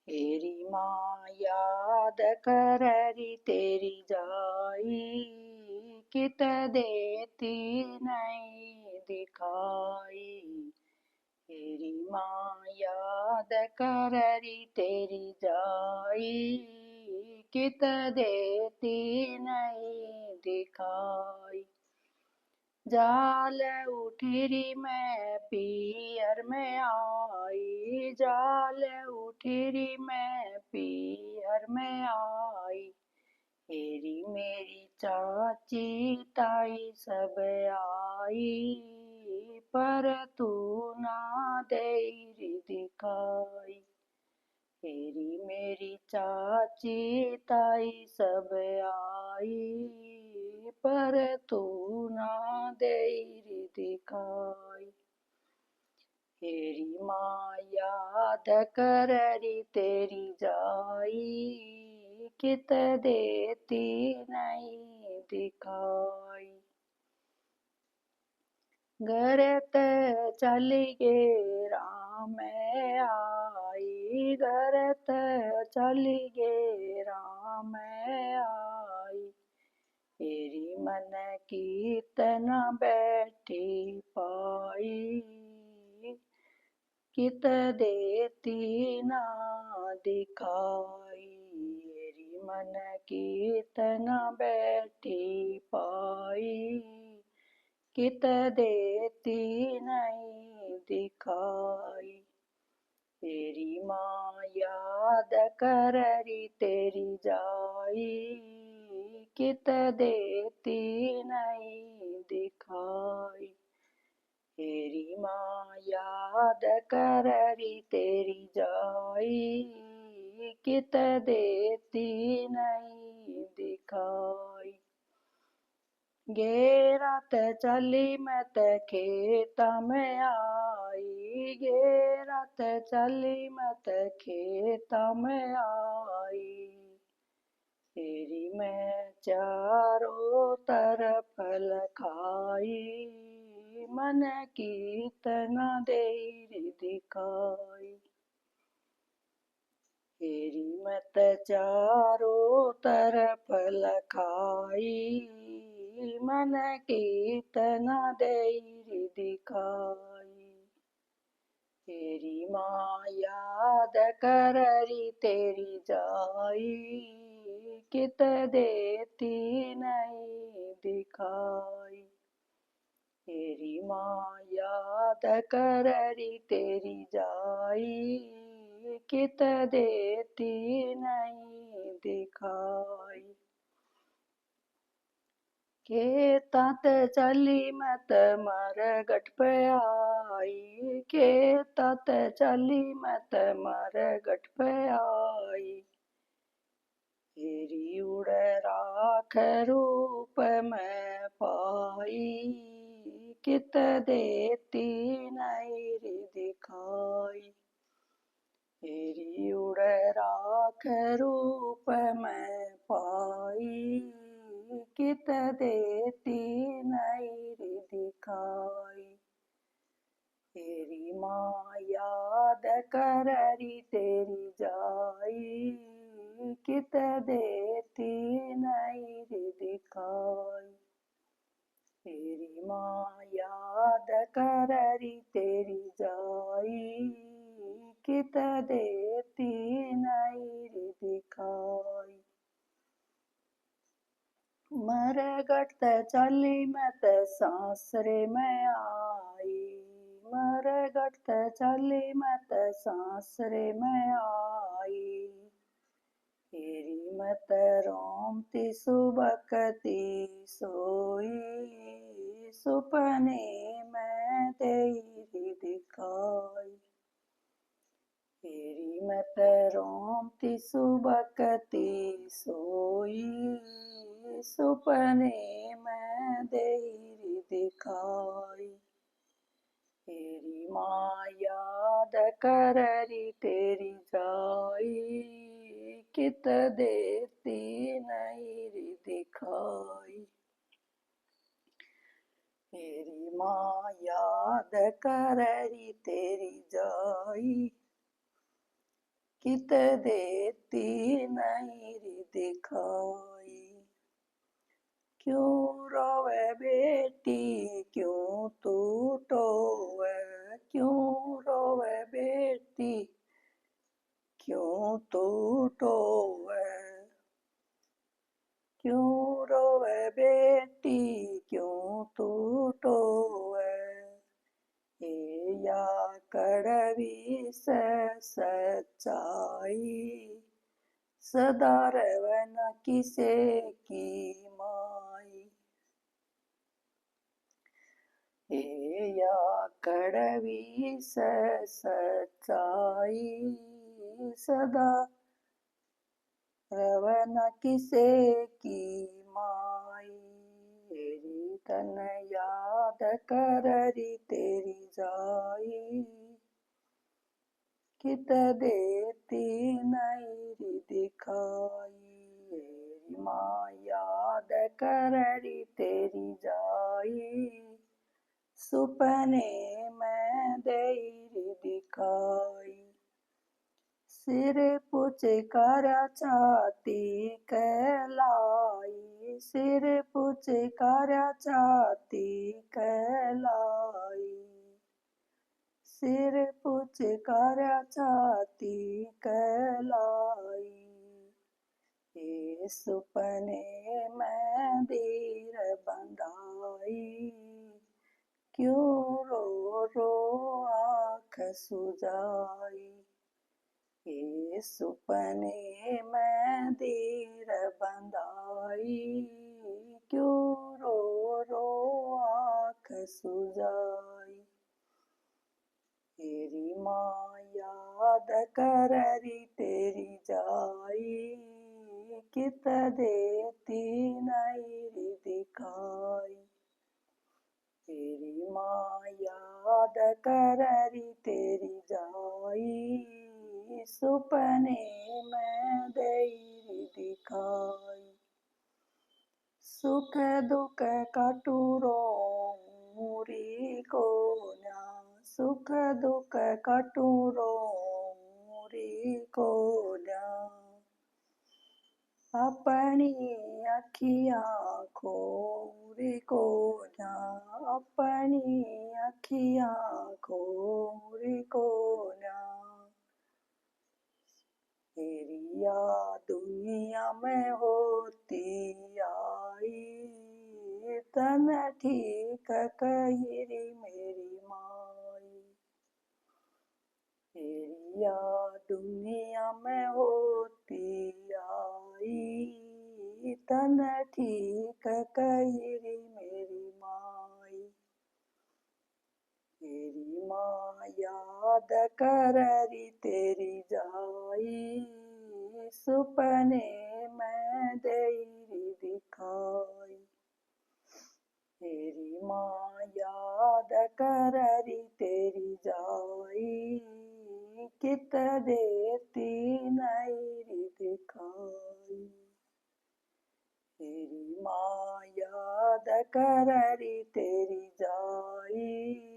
हेरी माँ याद कररी तेरी जाई, कित देती नहीं दिखाई। हेरी माँ याद कररी तेरी जाई, कित देती नहीं दिखाई। जाल उठिरी मैं पियर में आई, जाल उठिरी मैं पियर में आई। हेरी मेरी चाची ताई सब आई, पर तू ना देरी दिखाई। हेरी मेरी चाची ताई सब आई, पर तू ना देरी दिखाई। हेरी माँ याद कररी तेरी जाई, कित देती नहीं दिखाई। घरत चली गे राम आई, घरत चली गे राम आई। हेरी मन कीर्तन बैठी पाई, कित देती ना दिखाई। हेरी मन कीर्तन बैठी पाई, कित देती नहीं दिखाई। हेरी माँ याद कररी तेरी जाई, कित देती नहीं दिखाई। हेरी माँ याद कररी तेरी जाई, कित देती नहीं दिखाई। गे रात चली मैं त खेत में आई, गे रात चली मैं त खेत में आई। हेरी मैं चारों तरफ लखाई, मन कीर्तन देरी दिखाई। हेरी मत चारों तरफ लखाई, मन कीर्तन देरी दिखाई। हेरी माँ याद कररी तेरी जाई, कित देती नहीं दिखाई। हेरी माँ याद कररी तेरी जाई, कित देती नहीं दिखाई। खेतात चली मत मरगट पे आई, खेतात चली मत मरगट पे आई। हेरी उड़ राख रूप में पाई, कित देती नहीं दिखाई। हेरी उड़ राख रूप में पाई, कित देती नहीं दिखाई। हेरी माँ याद कररी तेरी जाई, कित देती नहीं दिखाई। हेरी माँ याद कररी तेरी जाई, कित देती नहीं दिखाई। मरगट चली मैं त सासरे में आई, मरगट चली मैं त सासरे में आई। हेरी मत रोमती सुबकती सोई, सुपने में तेरी दिखाई। हेरी मत रोमती सुबकती सोई, सुपने में तेरी दिखाई। हेरी माँ याद कररी तेरी जाई, कित देती नहीं दिखाई। हेरी माँ याद कररी तेरी जाई, कित देती नहीं रे दिखाई। क्यों रोवे बेटी क्यों तू टोवे, क्यों रोवे बेटी क्यों तू टोवे, क्यों रोवे बेटी क्यों तू टोवे। ये या कड़वी से सच्चाई, सदा रवे न किसे की माई। ये या कड़वी से सच्चाई, सदा रवे न किसे की माई। तेरी तन याद कररी तेरी जाई, कित देती नहीं री दिखाई। तेरी माँ याद कररी तेरी जाई, सुपने में देरी दिखाई। सिर पुछ कर छाती कहलाई, सिर पुछ कर छाती कहलाई, सिर पुछ कर छाती कहलाई। ये सुपने में धीर बंधाई, क्यों रो रो आँख सुजाई। ये सुपने में धीर बंधाई, क्यों रो रो आँख सुजाई। तेरी माँ याद कररी तेरी जाई, कित देती नहीं री दिखाई। तेरी माँ याद कररी तेरी जाई, सुपने में देरी दिखाई। सुख दुख कटुरो री को न्या, सुख दुख कटुरो री को न्या। अपनी अखियाँ खोरी को न्या, अपनी अखियाँ खोरी को न्या। तेरी याद दुनिया में होती आई, तन ठीक कहिरी मेरी माई। तेरी याद दुनिया में होती आई, तन ठीक कहिरी मेरी माई। तेरी माँ याद कररी तेरी जाई, सुपने में देरी दिखाई। तेरी माँ याद कररी तेरी जाई, कित देती नहीं री दिखाई। तेरी माँ याद कररी तेरी जाई,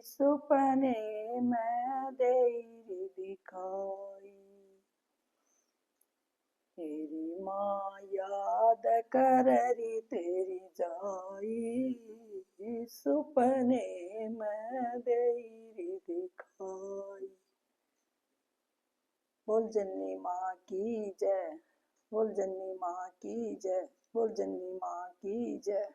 सुपने में देरी दिखाई। तेरी माँ याद कररी तेरी जाई, सुपने में देरी दिखाई। बोल जन्नी माँ की जय, बोल जन्नी माँ की जय, बोल जन्नी माँ की जय।